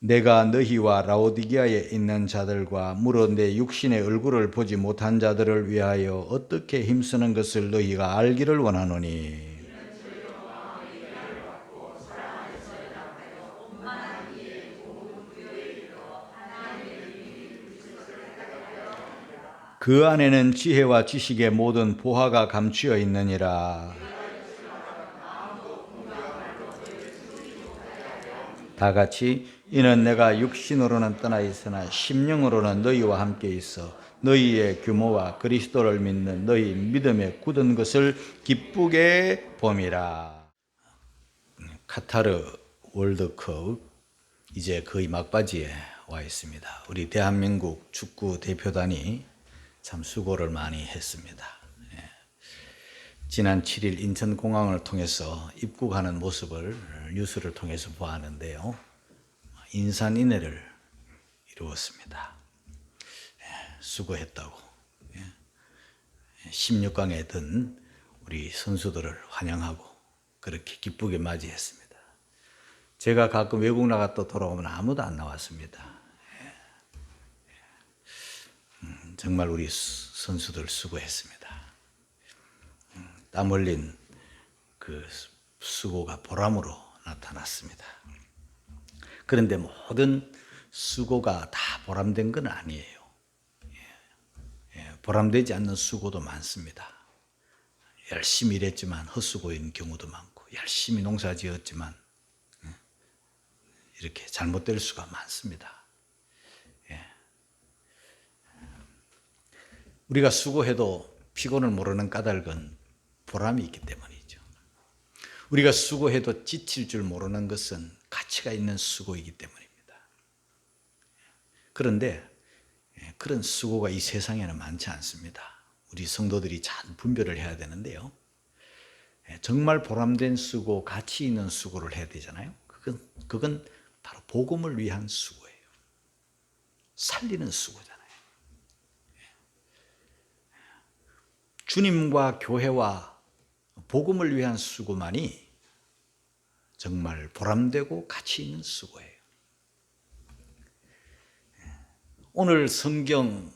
내가 너희와 라오디게아에 있는 자들과 무릇 내 육신의 얼굴을 보지 못한 자들을 위하여 어떻게 힘쓰는 것을 너희가 알기를 원하노니, 그 안에는 지혜와 지식의 모든 보화가 감추어 있느니라. 다 같이, 이는 내가 육신으로는 떠나 있으나 심령으로는 너희와 함께 있어 너희의 규모와 그리스도를 믿는 너희 믿음에 굳은 것을 기쁘게 봄이라. 카타르 월드컵 이제 거의 막바지에 와 있습니다. 우리 대한민국 축구 대표단이 참 수고를 많이 했습니다. 지난 7일 인천공항을 통해서 입국하는 모습을 뉴스를 통해서 보았는데요. 인산인해를 이루었습니다. 수고했다고. 16강에 든 우리 선수들을 환영하고 그렇게 기쁘게 맞이했습니다. 제가 가끔 외국 나갔다 돌아오면 아무도 안 나왔습니다. 정말 우리 선수들 수고했습니다. 땀 흘린 그 수고가 보람으로 나타났습니다. 그런데 모든 수고가 다 보람된 건 아니에요. 보람되지 않는 수고도 많습니다. 열심히 일했지만 헛수고인 경우도 많고, 열심히 농사 지었지만 이렇게 잘못될 수가 많습니다. 우리가 수고해도 피곤을 모르는 까닭은 보람이 있기 때문이죠. 우리가 수고해도 지칠 줄 모르는 것은 가치가 있는 수고이기 때문입니다. 그런데 그런 수고가 이 세상에는 많지 않습니다. 우리 성도들이 잘 분별을 해야 되는데요. 정말 보람된 수고, 가치 있는 수고를 해야 되잖아요. 그건 바로 복음을 위한 수고예요. 살리는 수고잖아요. 주님과 교회와 복음을 위한 수고만이 정말 보람되고 가치 있는 수고예요. 오늘 성경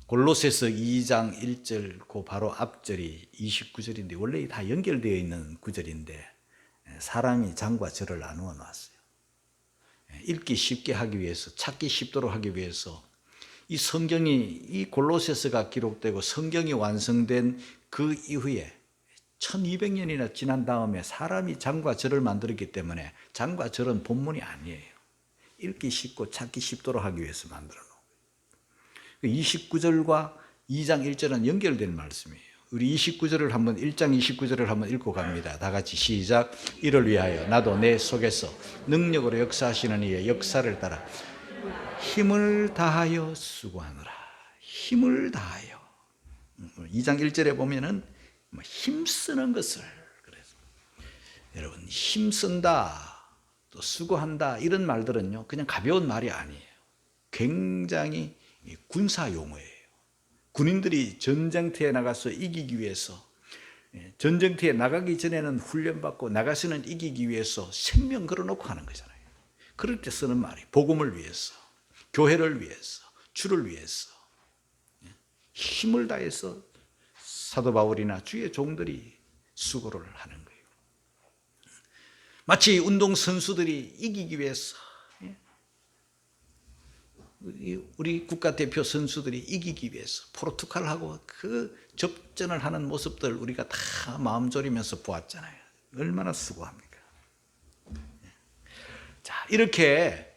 골로새서 2장 1절 그 바로 앞절이 29절인데 원래 다 연결되어 있는 구절인데 사람이 장과 절을 나누어 놨어요. 읽기 쉽게 하기 위해서, 찾기 쉽도록 하기 위해서 이 성경이, 이 골로새서가 기록되고 성경이 완성된 그 이후에 1200년이나 지난 다음에 사람이 장과 절을 만들었기 때문에 장과 절은 본문이 아니에요. 읽기 쉽고 찾기 쉽도록 하기 위해서 만들어 놓은 거예요. 29절과 2장 1절은 연결된 말씀이에요. 우리 29절을 한번, 1장 29절을 한번 읽고 갑니다. 다 같이 시작. 이를 위하여 나도 내 속에서 능력으로 역사하시는 이의 역사를 따라 힘을 다하여 수고하노라. 힘을 다하여. 2장 1절에 보면은 힘쓰는 것을, 그래서 여러분 힘쓴다, 또 수고한다 이런 말들은요 그냥 가벼운 말이 아니에요. 굉장히 군사 용어예요. 군인들이 전쟁터에 나가서 이기기 위해서, 전쟁터에 나가기 전에는 훈련받고 나가서는 이기기 위해서 생명 걸어놓고 하는 거잖아요. 그럴 때 쓰는 말이 복음을 위해서, 교회를 위해서, 주를 위해서 힘을 다해서 사도 바울이나 주의 종들이 수고를 하는 거예요. 마치 운동선수들이 이기기 위해서, 우리 국가대표 선수들이 이기기 위해서 포르투갈하고 그 접전을 하는 모습들 우리가 다 마음 졸이면서 보았잖아요. 얼마나 수고합니까? 자, 이렇게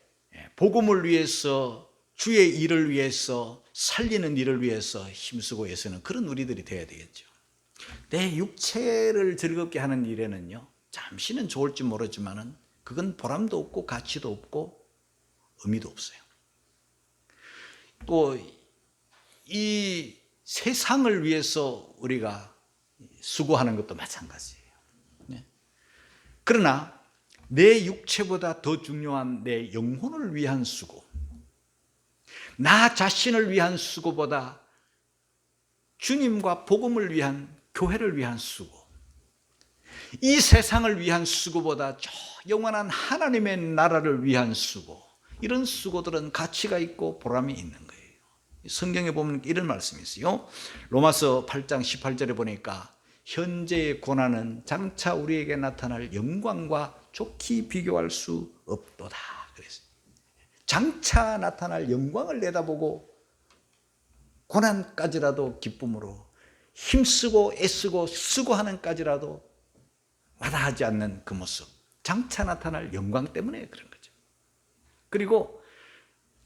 복음을 위해서, 주의 일을 위해서, 살리는 일을 위해서 힘쓰고 애쓰는 그런 우리들이 되어야 되겠죠. 내 육체를 즐겁게 하는 일에는요, 잠시는 좋을지 모르지만은 그건 보람도 없고 가치도 없고 의미도 없어요. 또 이 세상을 위해서 우리가 수고하는 것도 마찬가지예요. 그러나 내 육체보다 더 중요한 내 영혼을 위한 수고, 나 자신을 위한 수고보다 주님과 복음을 위한, 교회를 위한 수고, 이 세상을 위한 수고보다 저 영원한 하나님의 나라를 위한 수고, 이런 수고들은 가치가 있고 보람이 있는 거예요. 성경에 보면 이런 말씀이 있어요. 로마서 8장 18절에 보니까 현재의 고난은 장차 우리에게 나타날 영광과 좋게 비교할 수 없도다. 그랬어요. 장차 나타날 영광을 내다보고 고난까지라도 기쁨으로 힘쓰고 애쓰고 수고하는까지라도 마다하지 않는 그 모습, 장차 나타날 영광 때문에 그런 거죠. 그리고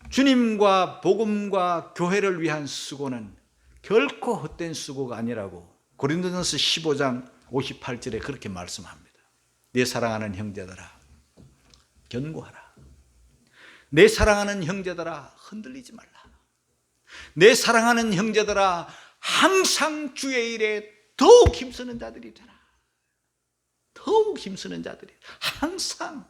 주님과 복음과 교회를 위한 수고는 결코 헛된 수고가 아니라고 고린도전서 15장 58절에 그렇게 말씀합니다. 내 사랑하는 형제들아 견고하라. 내 사랑하는 형제들아 흔들리지 말라. 내 사랑하는 형제들아 항상 주의 일에 더욱 힘쓰는 자들이 되라. 더욱 힘쓰는 자들이 항상.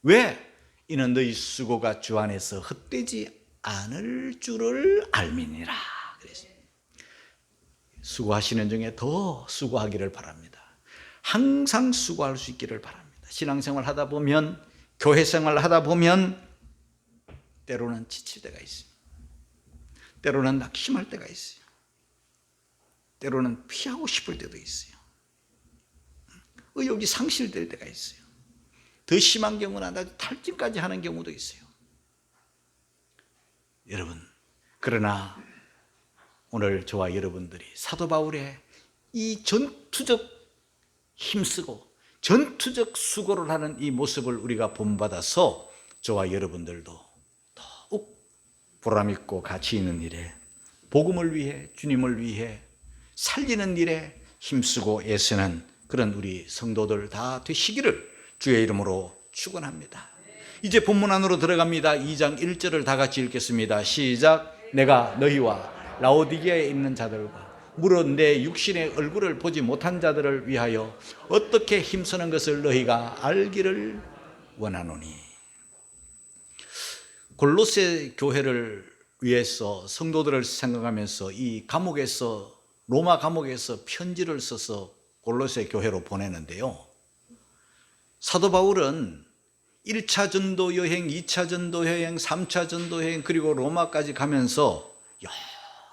왜? 이는 너희 수고가 주 안에서 헛되지 않을 줄을 알미니라. 그래서 수고하시는 중에 더 수고하기를 바랍니다. 항상 수고할 수 있기를 바랍니다. 신앙생활 하다 보면, 교회생활 하다 보면 때로는 지칠 때가 있어요. 때로는 낙심할 때가 있어요. 때로는 피하고 싶을 때도 있어요. 의욕이 상실될 때가 있어요. 더 심한 경우는 탈진까지 하는 경우도 있어요. 여러분, 그러나 오늘 저와 여러분들이 사도 바울의 이 전투적 힘쓰고 전투적 수고를 하는 이 모습을 우리가 본받아서 저와 여러분들도 더욱 보람있고 가치 있는 일에, 복음을 위해, 주님을 위해 살리는 일에 힘쓰고 애쓰는 그런 우리 성도들 다 되시기를 주의 이름으로 축원합니다. 이제 본문 안으로 들어갑니다. 2장 1절을 다 같이 읽겠습니다. 시작. 내가 너희와 라오디게아에 있는 자들과 무릇 내 육신의 얼굴을 보지 못한 자들을 위하여 어떻게 힘쓰는 것을 너희가 알기를 원하노니. 골로새 교회를 위해서 성도들을 생각하면서 이 감옥에서, 로마 감옥에서 편지를 써서 골로새 교회로 보내는데요. 사도 바울은 1차 전도 여행, 2차 전도 여행, 3차 전도 여행, 그리고 로마까지 가면서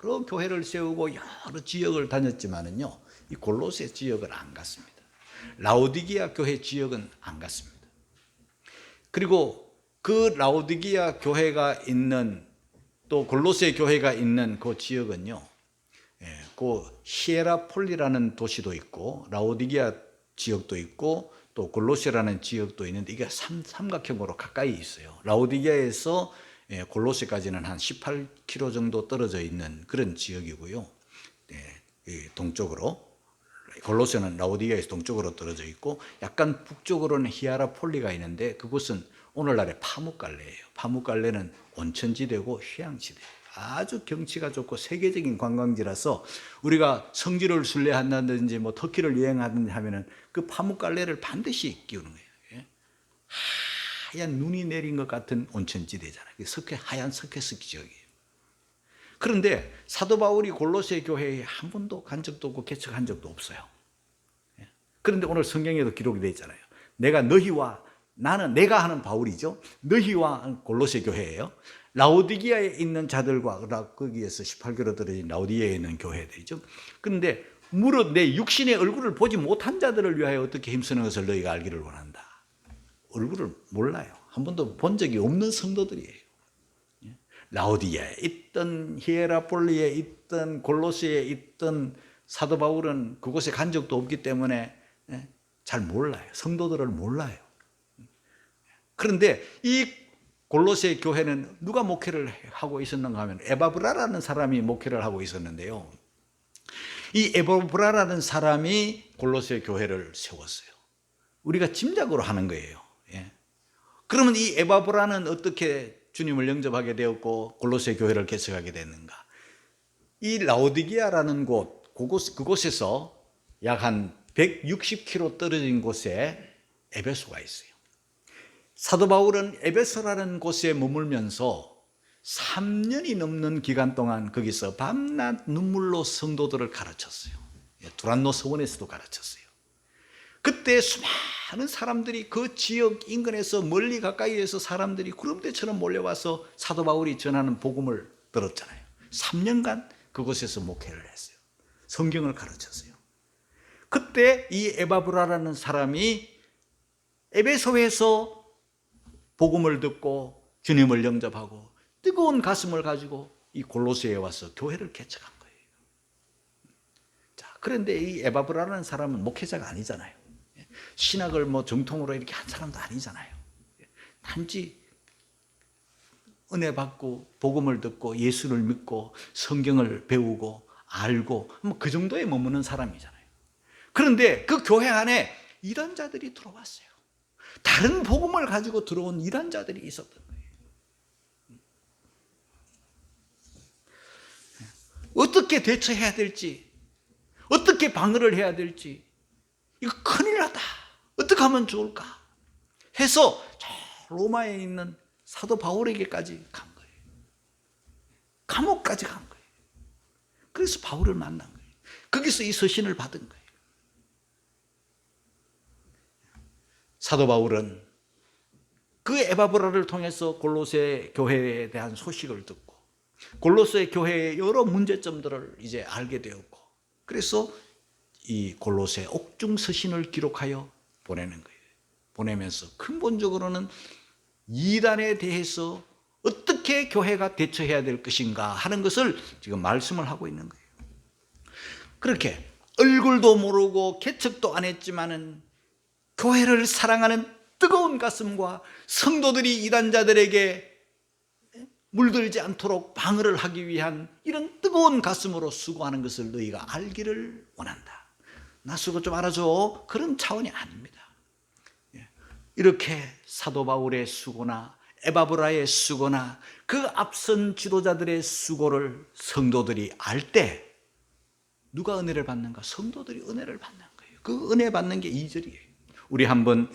여러 교회를 세우고 여러 지역을 다녔지만은요, 이 골로새 지역을 안 갔습니다. 라오디게아 교회 지역은 안 갔습니다. 그리고 그 라오디게아 교회가 있는, 또 골로새 교회가 있는 그 지역은요, 그 히에라폴리라는 도시도 있고 라오디게아 지역도 있고 또 골로새라는 지역도 있는데, 이게 삼각형으로 가까이 있어요. 라오디게아에서 골로새까지는 한 18km 정도 떨어져 있는 그런 지역이고요. 동쪽으로, 골로새는 라오디게아에서 동쪽으로 떨어져 있고, 약간 북쪽으로는 히에라폴리가 있는데 그곳은 오늘날의 파묵갈레예요. 파묵갈레는 온천지대고 휴양지대예요. 아주 경치가 좋고 세계적인 관광지라서 우리가 성지를 순례한다든지 뭐 터키를 여행하든지 하면은 그 파묵갈레를 반드시 끼우는 거예요. 하얀 눈이 내린 것 같은 온천지대잖아요. 하얀 석회스키 지역이에요. 그런데 사도 바울이 골로새 교회에 한 번도 간 적도 없고 개척한 적도 없어요. 그런데 오늘 성경에도 기록이 되어 있잖아요. 내가 하는 바울이죠. 너희와 골로새 교회예요. 라오디게아에 있는 자들과, 거기에서 18km 떨어진 라오디게아에 있는 교회들이죠. 그런데 무릇 내 육신의 얼굴을 보지 못한 자들을 위하여 어떻게 힘쓰는 것을 너희가 알기를 원한다. 얼굴을 몰라요. 한 번도 본 적이 없는 성도들이에요. 라오디게아에 있던, 히에라폴리에 있던, 골로새에 있던 사도 바울은 그곳에 간 적도 없기 때문에 잘 몰라요. 성도들을 몰라요. 그런데 이 골로새 교회는 누가 목회를 하고 있었는가 하면 에바브라라는 사람이 목회를 하고 있었는데요. 이 에바브라라는 사람이 골로새 교회를 세웠어요. 우리가 짐작으로 하는 거예요. 그러면 이 에바브라는 어떻게 주님을 영접하게 되었고 골로새 교회를 개척하게 됐는가? 이 라오디게아라는 그곳에서 약 한 160km 떨어진 곳에 에베소가 있어요. 사도 바울은 에베소라는 곳에 머물면서 3년이 넘는 기간 동안 거기서 밤낮 눈물로 성도들을 가르쳤어요. 두란노 서원에서도 가르쳤어요. 그때 수많은 많은 사람들이 그 지역 인근에서 멀리 가까이에서 사람들이 구름대처럼 몰려와서 사도 바울이 전하는 복음을 들었잖아요. 3년간 그곳에서 목회를 했어요. 성경을 가르쳤어요. 그때 이 에바브라라는 사람이 에베소에서 복음을 듣고 주님을 영접하고 뜨거운 가슴을 가지고 이 골로새에 와서 교회를 개척한 거예요. 자, 그런데 이 에바브라라는 사람은 목회자가 아니잖아요. 신학을 정통으로 이렇게 한 사람도 아니잖아요. 단지 은혜 받고 복음을 듣고 예수를 믿고 성경을 배우고 알고 그 정도에 머무는 사람이잖아요. 그런데 그 교회 안에 이단자들이 들어왔어요. 다른 복음을 가지고 들어온 이단자들이 있었던 거예요. 어떻게 대처해야 될지, 어떻게 방어를 해야 될지, 이거 큰일 났다. 어떻게 하면 좋을까? 해서 로마에 있는 사도 바울에게까지 간 거예요. 감옥까지 간 거예요. 그래서 바울을 만난 거예요. 거기서 이 서신을 받은 거예요. 사도 바울은 그 에바브라를 통해서 골로새 교회에 대한 소식을 듣고 골로새 교회의 여러 문제점들을 이제 알게 되었고, 그래서 이 골로새 옥중 서신을 기록하여 보내는 거예요. 보내면서 근본적으로는 이단에 대해서 어떻게 교회가 대처해야 될 것인가 하는 것을 지금 말씀을 하고 있는 거예요. 그렇게 얼굴도 모르고 개척도 안 했지만은 교회를 사랑하는 뜨거운 가슴과 성도들이 이단자들에게 물들지 않도록 방어를 하기 위한 이런 뜨거운 가슴으로 수고하는 것을 너희가 알기를 원한다. 나 수고 좀 알아줘. 그런 차원이 아닙니다. 이렇게 사도 바울의 수고나 에바브라의 수고나 그 앞선 지도자들의 수고를 성도들이 알 때 누가 은혜를 받는가? 성도들이 은혜를 받는 거예요. 그 은혜 받는 게 2절이에요. 우리 한번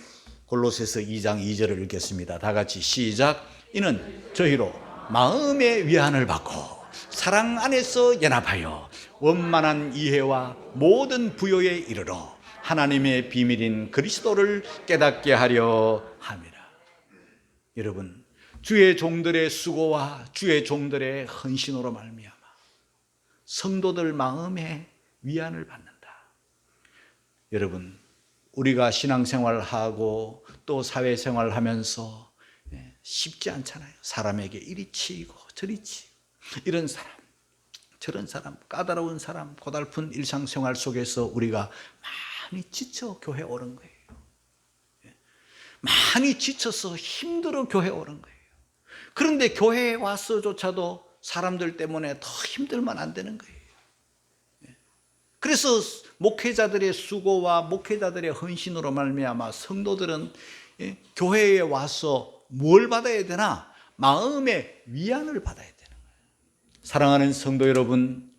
골로새서 2장 2절을 읽겠습니다. 다 같이 시작. 이는 저희로 마음의 위안을 받고 사랑 안에서 연합하여 원만한 이해와 모든 부요에 이르러 하나님의 비밀인 그리스도를 깨닫게 하려 함이라. 여러분, 주의 종들의 수고와 주의 종들의 헌신으로 말미암아 성도들 마음에 위안을 받는다. 여러분, 우리가 신앙생활하고 또 사회생활하면서 쉽지 않잖아요. 사람에게 이리 치이고 저리 치이고, 이런 사람 저런 사람, 까다로운 사람, 고달픈 일상생활 속에서 우리가 많이 지쳐 교회 오는 거예요. 많이 지쳐서 힘들어 교회 오는 거예요. 그런데 교회에 와서조차도 사람들 때문에 더 힘들면 안 되는 거예요. 그래서 목회자들의 수고와 목회자들의 헌신으로 말미암아 성도들은 교회에 와서 뭘 받아야 되나? 마음의 위안을 받아야 되는 거예요. 사랑하는 성도 여러분,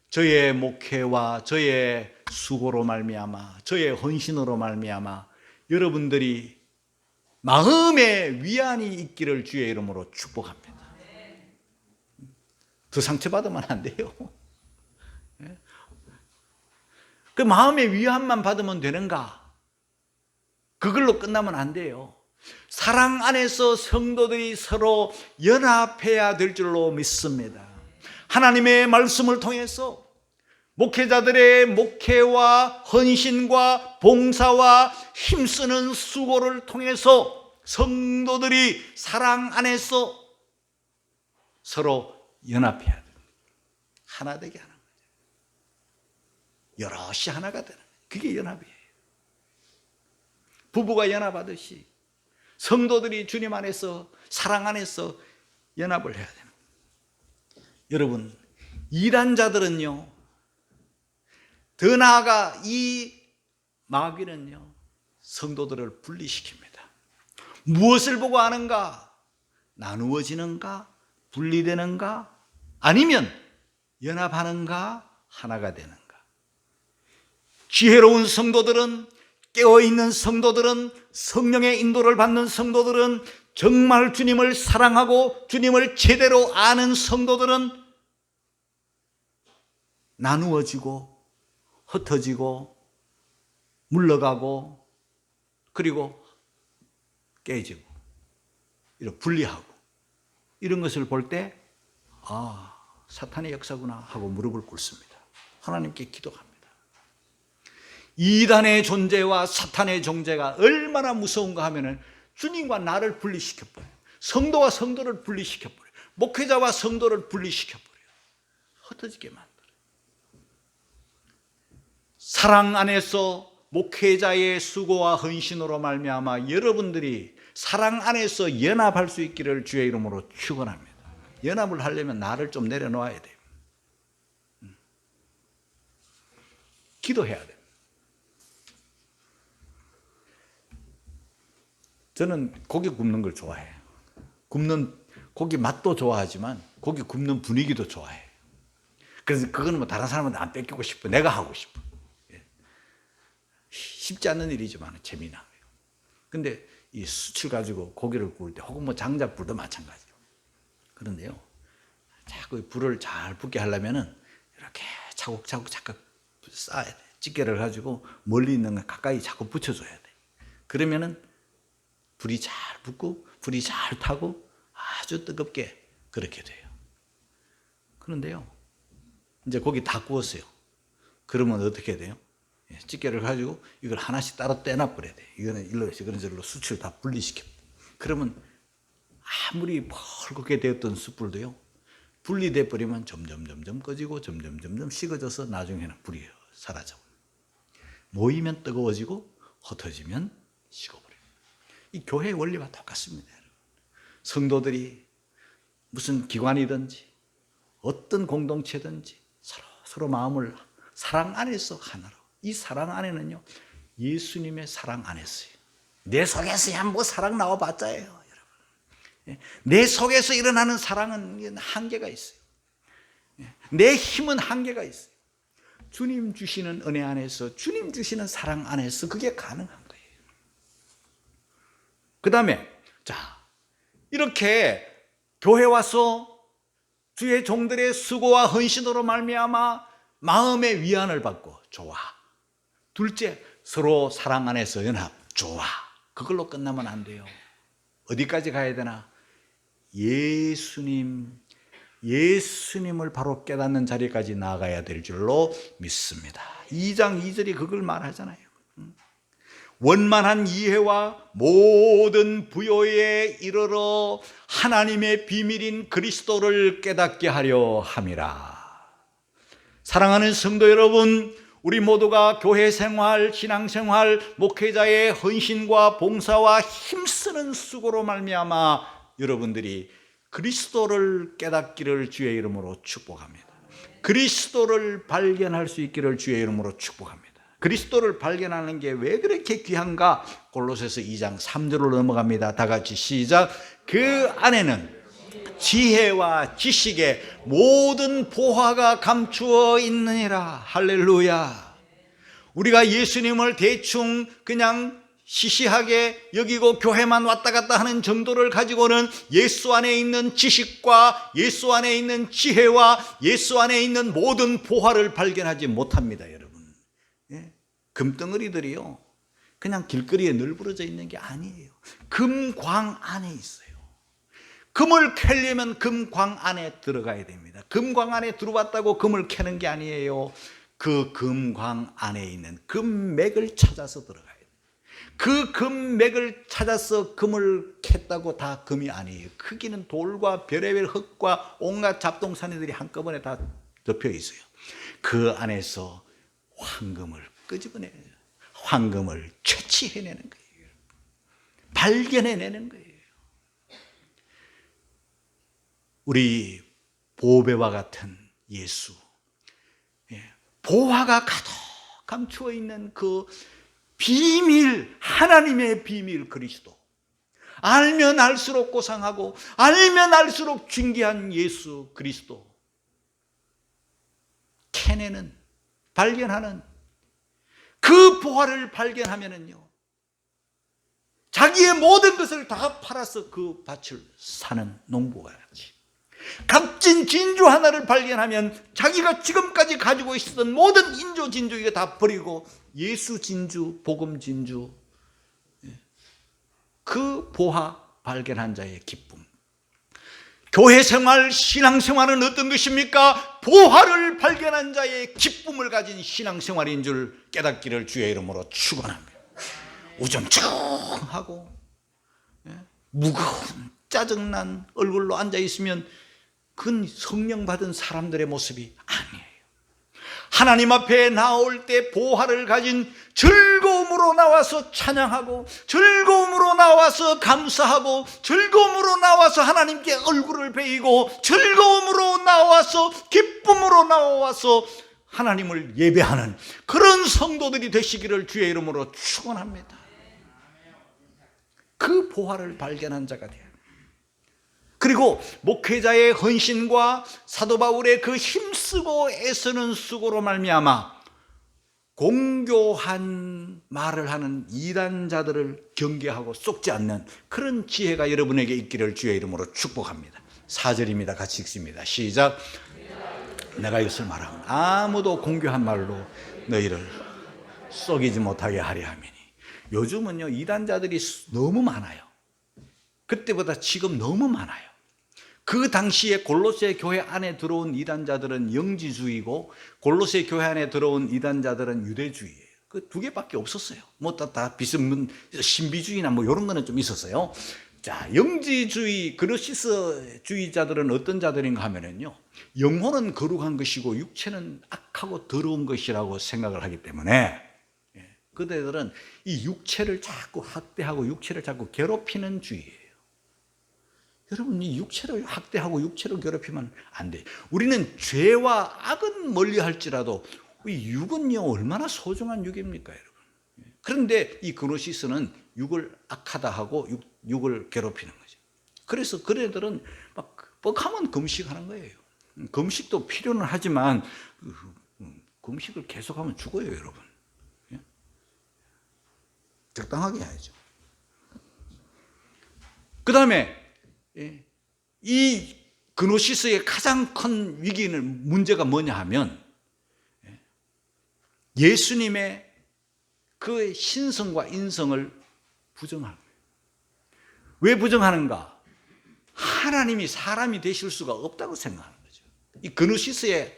저의 목회와 저의 수고로 말미암아 저의 헌신으로 말미암아 여러분들이 마음의 위안이 있기를 주의 이름으로 축복합니다. 더 상처받으면 안 돼요. 그 마음의 위안만 받으면 되는가? 그걸로 끝나면 안 돼요. 사랑 안에서 성도들이 서로 연합해야 될 줄로 믿습니다. 하나님의 말씀을 통해서 목회자들의 목회와 헌신과 봉사와 힘쓰는 수고를 통해서 성도들이 사랑 안에서 서로 연합해야 됩니다. 하나 되게 하는 거죠. 여럿이 하나가 되는 거예요. 그게 연합이에요. 부부가 연합하듯이 성도들이 주님 안에서 사랑 안에서 연합을 해야 됩니다. 여러분, 이단자들은요, 더 나아가 이 마귀는요, 성도들을 분리시킵니다. 무엇을 보고 아는가? 나누어지는가? 분리되는가? 아니면 연합하는가? 하나가 되는가? 지혜로운 성도들은, 깨어있는 성도들은, 성령의 인도를 받는 성도들은, 정말 주님을 사랑하고 주님을 제대로 아는 성도들은 나누어지고 흩어지고 물러가고 그리고 깨지고 이런 분리하고 이런 것을 볼 때 사탄의 역사구나 하고 무릎을 꿇습니다. 하나님께 기도합니다. 이단의 존재와 사탄의 존재가 얼마나 무서운가 하면은 주님과 나를 분리시켜버려요. 성도와 성도를 분리시켜버려요. 목회자와 성도를 분리시켜버려요. 흩어지게 만들어요. 사랑 안에서 목회자의 수고와 헌신으로 말미암아 여러분들이 사랑 안에서 연합할 수 있기를 주의 이름으로 축원합니다. 연합을 하려면 나를 좀 내려놓아야 돼요. 기도해야 돼요. 저는 고기 굽는 걸 좋아해요. 굽는 고기 맛도 좋아하지만 고기 굽는 분위기도 좋아해요. 그래서 그거는 뭐 다른 사람한테 안 뺏기고 싶어. 내가 하고 싶어. 쉽지 않는 일이지만 재미나요. 근데 이 숯을 가지고 고기를 구울 때 혹은 뭐 장작불도 마찬가지예요. 그런데요, 자꾸 불을 잘 붙게 하려면은 이렇게 차곡차곡 자꾸 쌓아야 돼. 집게를 가지고 멀리 있는 거 가까이 자꾸 붙여줘야 돼. 그러면은 불이 잘 붙고 불이 잘 타고 아주 뜨겁게 그렇게 돼요. 그런데요, 이제 고기 다 구웠어요. 그러면 어떻게 돼요? 집게를 가지고 이걸 하나씩 따로 떼놔버려야 돼. 이거는 일로, 이거는 저로 숯을 다 분리시켜. 그러면 아무리 펄겋게 되었던 숯불도요, 분리돼 버리면 점점 꺼지고 점점 식어져서 나중에는 불이 사라져. 모이면 뜨거워지고 흩어지면 식어버려요. 이 교회의 원리와 똑같습니다. 성도들이 무슨 기관이든지 어떤 공동체든지 서로 마음을 사랑 안에서 하나로. 이 사랑 안에는요, 예수님의 사랑 안에서요. 내 속에서야 뭐 사랑 나와봤자예요, 여러분. 내 속에서 일어나는 사랑은 한계가 있어요. 내 힘은 한계가 있어요. 주님 주시는 은혜 안에서, 주님 주시는 사랑 안에서 그게 가능한 거예요. 그 다음에 이렇게 교회 와서 주의 종들의 수고와 헌신으로 말미암아 마음의 위안을 받고 좋아. 둘째, 서로 사랑 안에서 연합, 좋아. 그걸로 끝나면 안 돼요. 어디까지 가야 되나? 예수님을 바로 깨닫는 자리까지 나아가야 될 줄로 믿습니다. 2장 2절이 그걸 말하잖아요. 원만한 이해와 모든 부요에 이르러 하나님의 비밀인 그리스도를 깨닫게 하려 함이라. 사랑하는 성도 여러분, 우리 모두가 교회 생활, 신앙생활, 목회자의 헌신과 봉사와 힘쓰는 수고로 말미암아 여러분들이 그리스도를 깨닫기를 주의 이름으로 축복합니다. 그리스도를 발견할 수 있기를 주의 이름으로 축복합니다. 그리스도를 발견하는 게 왜 그렇게 귀한가? 골로새서 2장 3절로 넘어갑니다. 다 같이 시작. 그 안에는 지혜와 지식의 모든 보화가 감추어 있느니라. 할렐루야. 우리가 예수님을 대충 그냥 시시하게 여기고 교회만 왔다 갔다 하는 정도를 가지고는 예수 안에 있는 지식과 예수 안에 있는 지혜와 예수 안에 있는 모든 보화를 발견하지 못합니다, 여러분. 금덩어리들이요, 그냥 길거리에 널브러져 있는 게 아니에요. 금광 안에 있어요. 금을 캐려면 금광 안에 들어가야 됩니다. 금광 안에 들어왔다고 금을 캐는 게 아니에요. 그 금광 안에 있는 금맥을 찾아서 들어가야 돼요. 그 금맥을 찾아서 금을 캤다고 다 금이 아니에요. 크기는 돌과 별의별 흙과 온갖 잡동사니들이 한꺼번에 다 덮여 있어요. 그 안에서 황금을 끄집어내요. 황금을 채취해내는 거예요. 발견해내는 거예요. 우리 보배와 같은 예수, 보화가 가득 감추어 있는 그 비밀, 하나님의 비밀 그리스도, 알면 알수록 고상하고 알면 알수록 존귀한 예수 그리스도, 캐내는, 발견하는 그 보화를 발견하면은요, 자기의 모든 것을 다 팔아서 그 밭을 사는 농부가 같이, 값진 진주 하나를 발견하면 자기가 지금까지 가지고 있었던 모든 인조 진주 이거 다 버리고 예수 진주, 복음 진주, 그 보화 발견한 자의 기쁨. 교회 생활, 신앙 생활은 어떤 것입니까? 보화를 발견한 자의 기쁨을 가진 신앙 생활인 줄 깨닫기를 주의 이름으로 축원합니다. 우중충하고 무거운 짜증난 얼굴로 앉아 있으면 그건 성령 받은 사람들의 모습이 아니에요. 하나님 앞에 나올 때 보화를 가진 즐거움으로 나와서 찬양하고, 즐거움으로 나와서 감사하고, 즐거움으로 나와서 하나님께 얼굴을 베이고, 즐거움으로 나와서 기쁨으로 나와서 하나님을 예배하는 그런 성도들이 되시기를 주의 이름으로 축원합니다. 그 보화를 발견한 자가 돼요. 그리고 목회자의 헌신과 사도 바울의 그 힘쓰고 애쓰는 수고로 말미암아 공교한 말을 하는 이단자들을 경계하고 속지 않는 그런 지혜가 여러분에게 있기를 주의 이름으로 축복합니다. 4절입니다. 같이 읽습니다. 시작. 내가 이것을 말하면 아무도 공교한 말로 너희를 속이지 못하게 하려 함이니. 요즘은요, 이단자들이 너무 많아요. 그때보다 지금 너무 많아요. 그 당시에 골로새 교회 안에 들어온 이단자들은 영지주의고, 골로새 교회 안에 들어온 이단자들은 유대주의예요. 그 두 개밖에 없었어요. 뭐 다 비슷한 신비주의나 뭐 이런 거는 좀 있었어요. 자, 영지주의 그노시스주의자들은 어떤 자들인가 하면은요, 영혼은 거룩한 것이고 육체는 악하고 더러운 것이라고 생각을 하기 때문에 그들은 이 육체를 자꾸 학대하고 육체를 자꾸 괴롭히는 주의예요. 여러분, 이 육체를 학대하고 육체를 괴롭히면 안 돼요. 우리는 죄와 악은 멀리 할지라도 이 육은요, 얼마나 소중한 육입니까, 여러분? 그런데 이 그노시스는 육을 악하다 하고 육을 괴롭히는 거죠. 그래서 그네들은 막 뻑하면 금식하는 거예요. 금식도 필요는 하지만 금식을 계속하면 죽어요, 여러분. 적당하게 해야죠. 그 다음에 이 그노시스의 가장 큰 위기는, 문제가 뭐냐 하면 예수님의 그 신성과 인성을 부정하는 거예요. 왜 부정하는가? 하나님이 사람이 되실 수가 없다고 생각하는 거죠. 이 그노시스의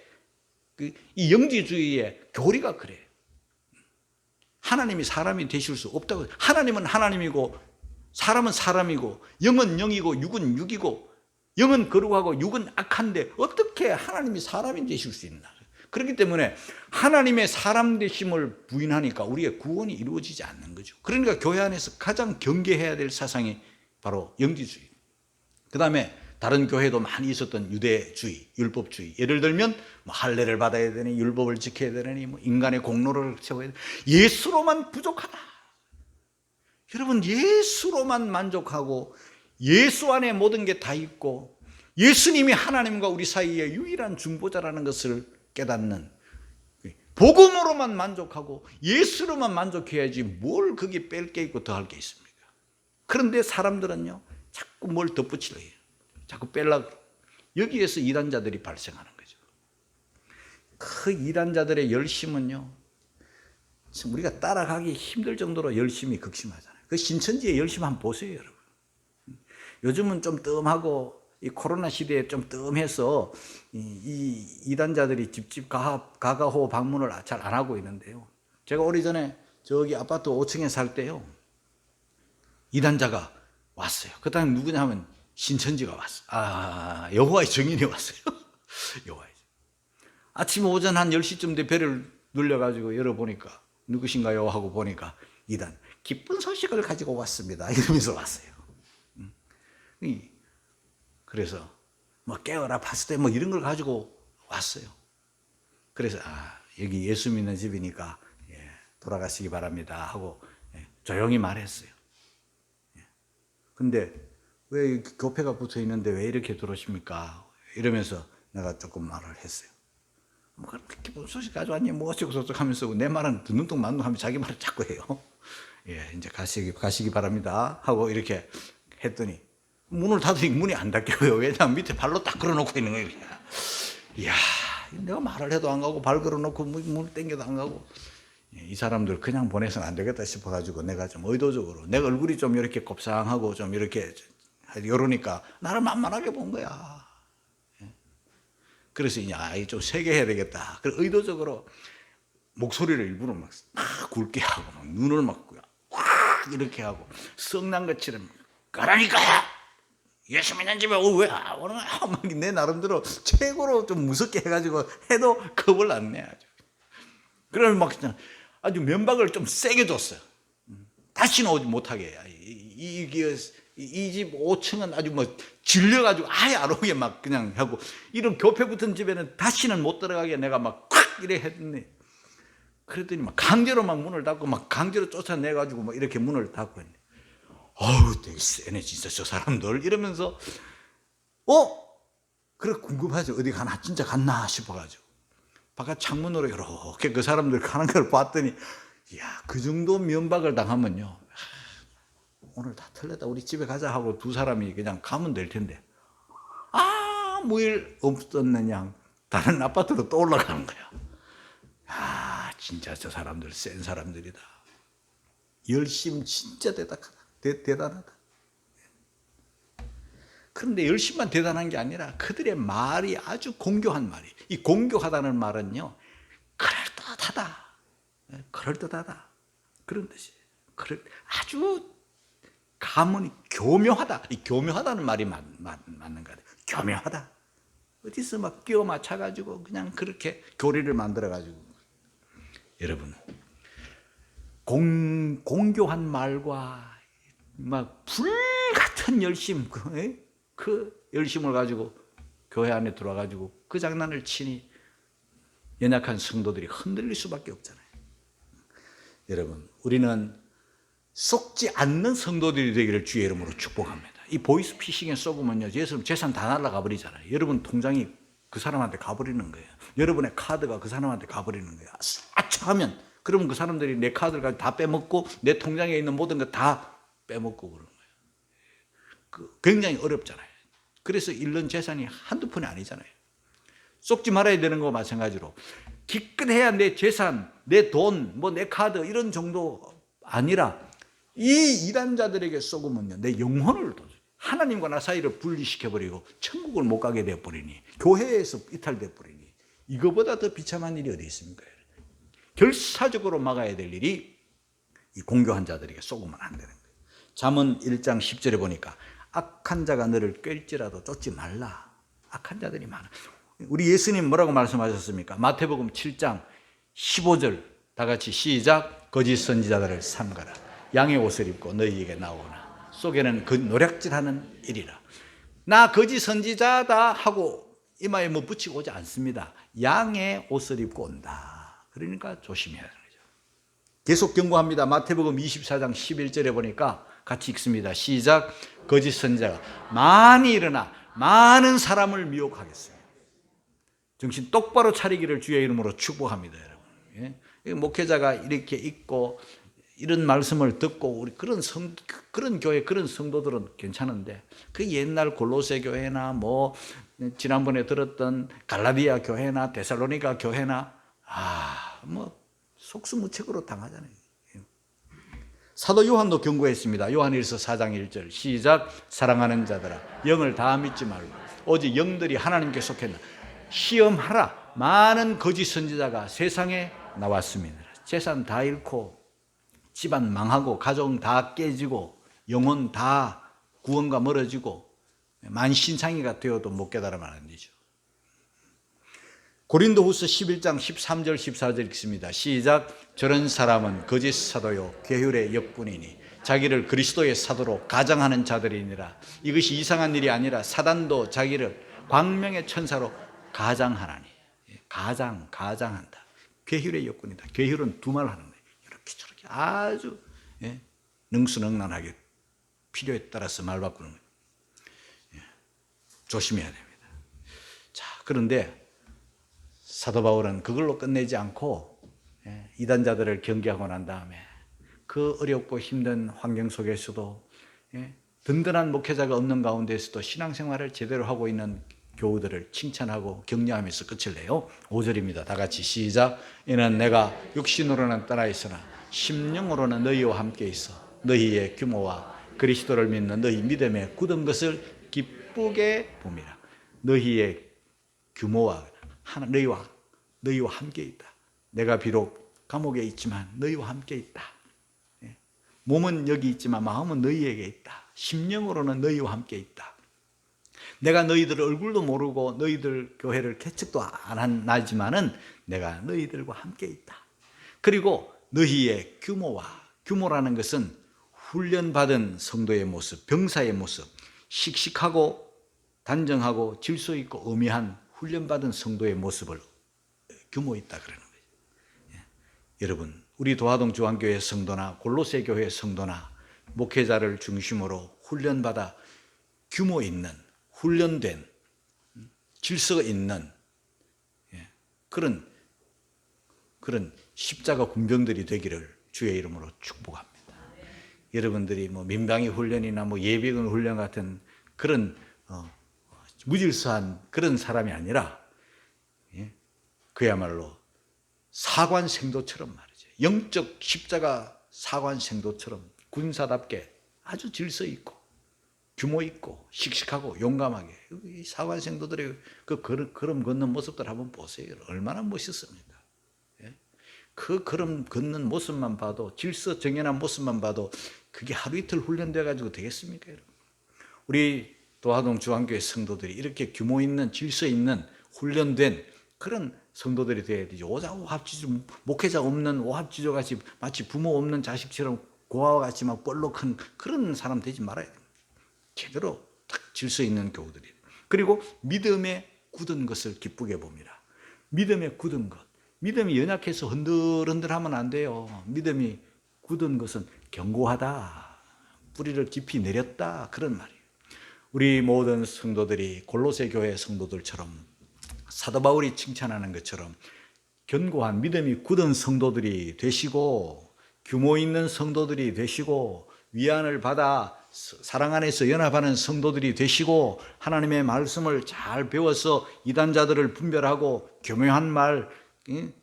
이 영지주의의 교리가 그래요. 하나님이 사람이 되실 수 없다고. 하나님은 하나님이고 사람은 사람이고 영은 영이고 육은 육이고 영은 거룩하고 육은 악한데 어떻게 하나님이 사람이 되실 수 있나. 그렇기 때문에 하나님의 사람 되심을 부인하니까 우리의 구원이 이루어지지 않는 거죠. 그러니까 교회 안에서 가장 경계해야 될 사상이 바로 영지주의. 그 다음에 다른 교회도 많이 있었던 유대주의, 율법주의. 예를 들면 뭐 할례를 받아야 되니, 율법을 지켜야 되니, 뭐 인간의 공로를 세워야 되니, 예수로만 부족하다. 여러분, 예수로만 만족하고 예수 안에 모든 게 다 있고 예수님이 하나님과 우리 사이의 유일한 중보자라는 것을 깨닫는, 복음으로만 만족하고 예수로만 만족해야지 뭘 거기에 뺄 게 있고 더 할 게 있습니까? 그런데 사람들은요, 자꾸 뭘 덧붙이려 해요. 자꾸 빼려고. 여기에서 이단자들이 발생하는 거죠. 그 이단자들의 열심은요, 우리가 따라가기 힘들 정도로 열심히 극심하잖아요. 그 신천지의 열심 한번 보세요, 여러분. 요즘은 좀 뜸하고 이 코로나 시대에 좀 뜸해서 이 이단자들이 집집 가가호 방문을 잘 안 하고 있는데요. 제가 오래전에 저기 아파트 5층에 살 때요, 이단자가 왔어요. 그 다음에 누구냐 하면 신천지가 왔어요. 여호와의 증인이 왔어요. 여호와의. 아침 오전 한 10시쯤 돼 배를 눌려가지고 열어보니까 누구신가요? 하고 보니까 이단, 기쁜 소식을 가지고 왔습니다. 이러면서 왔어요. 그래서 뭐 깨어라 파스텔 뭐 이런 걸 가지고 왔어요. 그래서 여기 예수 믿는 집이니까 돌아가시기 바랍니다 하고 조용히 말했어요. 근데 왜 교패가 붙어 있는데 왜 이렇게 들어오십니까? 이러면서 내가 조금 말을 했어요. 뭐 기쁜 소식 가져왔니? 뭐 어쩌고 저쩌고 하면서 내 말은 듣는 둥 마는 둥 하면 자기 말을 자꾸 해요. 이제 가시기 바랍니다 하고 이렇게 했더니 문을 닫으니 문이 안 닫혀요. 왜냐하면 밑에 발로 딱 걸어놓고 있는 거예요. 이야, 내가 말을 해도 안 가고 발 걸어놓고 문을 당겨도 안 가고 이 사람들 그냥 보내서는 안 되겠다 싶어가지고 내가 좀 의도적으로 내 얼굴이 좀 이렇게 곱상하고 좀 이렇게 이러니까 나를 만만하게 본 거야. 그래서 이제 좀 세게 해야 되겠다. 그래서 의도적으로 목소리를 일부러 막 굵게 하고 막 눈을 막 이렇게 하고 성난 것처럼 가라니까 예수 믿는 집에 왜 오는 거야? 막 내 나름대로 최고로 좀 무섭게 해가지고 해도 겁을 안 내. 그러면 막 그냥 아주 면박을 좀 세게 줬어요. 다시는 오지 못하게. 이 집 5층은 아주 뭐 질려가지고 아예 안 오게 막 그냥 하고, 이런 교패 붙은 집에는 다시는 못 들어가게 내가 막 콱 이래 했더니, 그랬더니 막 강제로 막 문을 닫고 막 강제로 쫓아내가지고 막 이렇게 문을 닫고 했네. 어우, 되게 세네 진짜 저 사람들 이러면서 그래 궁금하죠. 어디 가나 진짜 갔나 싶어가지고 바깥 창문으로 이렇게 그 사람들 가는 걸 봤더니, 이야, 그 정도 면박을 당하면요, 오늘 다 틀렸다 우리 집에 가자 하고 두 사람이 그냥 가면 될 텐데 아무 일 없었느냐 다른 아파트로 또 올라가는 거야. 진짜 저 사람들 센 사람들이다. 열심 진짜 대단하다. 그런데 열심만 대단한 게 아니라 그들의 말이 아주 공교한 말이. 이 공교하다는 말은요, 그럴듯하다 그런 뜻이에요. 아주 가문이 교묘하다. 이 교묘하다는 말이 맞는 것 같아요. 교묘하다. 어디서 막 끼워 맞춰가지고 그냥 그렇게 교리를 만들어가지고. 여러분, 공교한 말과 막 불같은 열심, 그 열심을 가지고 교회 안에 들어와가지고 그 장난을 치니 연약한 성도들이 흔들릴 수밖에 없잖아요. 여러분, 우리는 속지 않는 성도들이 되기를 주의 이름으로 축복합니다. 이 보이스피싱에 속으면요, 재산 다 날아가 버리잖아요. 여러분 통장이 그 사람한테 가버리는 거예요. 여러분의 카드가 그 사람한테 가버리는 거예요. 아차 하면, 그러면 그 사람들이 내 카드를 다 빼먹고 내 통장에 있는 모든 거 다 빼먹고 그러는 거예요. 굉장히 어렵잖아요. 그래서 잃는 재산이 한두 푼이 아니잖아요. 속지 말아야 되는 거와 마찬가지로 기껏해야 내 재산, 내 돈, 내 카드 이런 정도 아니라 이 이단자들에게 속으면요, 내 영혼을 하나님과 나 사이를 분리시켜버리고 천국을 못 가게 되어버리니, 교회에서 이탈되어버리니, 이거보다 더 비참한 일이 어디 있습니까? 결사적으로 막아야 될 일이 이 공교한 자들에게 속으면 안 되는 거예요. 잠언 1장 10절에 보니까 악한 자가 너를 꿰일지라도 쫓지 말라. 악한 자들이 많아. 우리 예수님 뭐라고 말씀하셨습니까? 마태복음 7장 15절 다 같이 시작. 거짓 선지자들을 삼가라. 양의 옷을 입고 너희에게 나오나 속에는 그 노략질하는 일이라. 나 거짓 선지자다 하고 이마에 붙이고 오지 않습니다. 양의 옷을 입고 온다. 그러니까 조심해야 하는 거죠. 계속 경고합니다. 마태복음 24장 11절에 보니까 같이 읽습니다. 시작. 거짓 선지자가 많이 일어나 많은 사람을 미혹하겠습니다. 정신 똑바로 차리기를 주의 이름으로 축복합니다, 여러분. 예? 목회자가 이렇게 있고 이런 말씀을 듣고 우리 그런 교회, 그런 성도들은 괜찮은데, 그 옛날 골로새 교회나 지난번에 들었던 갈라디아 교회나 데살로니가 교회나 속수무책으로 당하잖아요. 사도 요한도 경고했습니다. 요한일서 4장 1절 시작. 사랑하는 자들아, 영을 다 믿지 말고 오직 영들이 하나님께 속했나 시험하라. 많은 거짓 선지자가 세상에 나왔습니다. 재산 다 잃고 집안 망하고 가정 다 깨지고 영혼 다 구원과 멀어지고 만신창이가 되어도 못 깨달으면 안 되죠. 고린도후서 11장 13절 14절 읽습니다. 시작. 저런 사람은 거짓 사도요 괴휼의 역군이니 자기를 그리스도의 사도로 가장하는 자들이니라. 이것이 이상한 일이 아니라 사단도 자기를 광명의 천사로 가장하나니. 가장한다. 괴휼의 역군이다. 괴휼은 두 말 하는 거예요. 이렇게 저렇게 아주 능수능란하게 필요에 따라서 말 바꾸는 거예요. 조심해야 됩니다. 자, 그런데 사도 바울은 그걸로 끝내지 않고 이단자들을 경계하고 난 다음에 그 어렵고 힘든 환경 속에서도 든든한 목회자가 없는 가운데서도 신앙생활을 제대로 하고 있는 교우들을 칭찬하고 격려하면서 끝을 내요. 5절입니다. 다 같이 시작. 이는 내가 육신으로는 떠나 있으나 심령으로는 너희와 함께 있어 너희의 규모와 그리스도를 믿는 너희 믿음에 굳은 것을 기쁘게 봄이라. 너희의 규모와 너희와 함께 있다. 내가 비록 감옥에 있지만 너희와 함께 있다. 몸은 여기 있지만 마음은 너희에게 있다. 심령으로는 너희와 함께 있다. 내가 너희들 얼굴도 모르고 너희들 교회를 개척도 안 하지만은 내가 너희들과 함께 있다. 그리고 너희의 규모라는 것은 훈련받은 성도의 모습, 병사의 모습, 씩씩하고 단정하고 질서 있고 엄미한 훈련받은 성도의 모습을 규모 있다 그러는 거예요. 여러분, 우리 도화동 중앙교회 성도나 골로새 교회 성도나 목회자를 중심으로 훈련받아 규모 있는, 훈련된, 질서가 있는 그런 십자가 군병들이 되기를 주의 이름으로 축복합니다. 여러분들이 민방위 훈련이나 예비군 훈련 같은 그런 무질서한 그런 사람이 아니라 그야말로 사관생도처럼 말이죠. 영적 십자가 사관생도처럼 군사답게 아주 질서 있고 규모 있고 씩씩하고 용감하게 이 사관생도들의 그 걸음 걷는 모습들 한번 보세요. 얼마나 멋있습니까? 그 걸음 걷는 모습만 봐도 질서 정연한 모습만 봐도 그게 하루 이틀 훈련돼 가지고 되겠습니까? 여러분? 우리 도화동 중앙교회 성도들이 이렇게 규모 있는 질서 있는 훈련된 그런 성도들이 돼야 되죠. 오합지졸 목회자 없는 오합지졸 같이 마치 부모 없는 자식처럼 고아와 같이 막 볼록한 그런 사람 되지 말아야 됩니다. 제대로 딱 질서 있는 교우들이. 그리고 믿음에 굳은 것을 기쁘게 봅니다. 믿음에 굳은 것. 믿음이 연약해서 흔들흔들하면 안 돼요. 믿음이 굳은 것은 견고하다. 뿌리를 깊이 내렸다. 그런 말이에요. 우리 모든 성도들이 골로새 교회 성도들처럼 사도 바울이 칭찬하는 것처럼 견고한 믿음이 굳은 성도들이 되시고 규모 있는 성도들이 되시고 위안을 받아 사랑 안에서 연합하는 성도들이 되시고 하나님의 말씀을 잘 배워서 이단자들을 분별하고 교묘한 말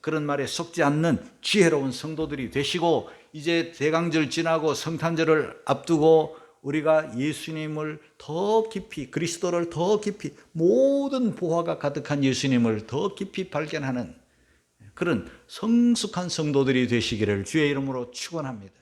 그런 말에 속지 않는 지혜로운 성도들이 되시고 이제 대강절 지나고 성탄절을 앞두고 우리가 예수님을 더 깊이 그리스도를 더 깊이 모든 보화가 가득한 예수님을 더 깊이 발견하는 그런 성숙한 성도들이 되시기를 주의 이름으로 축원합니다.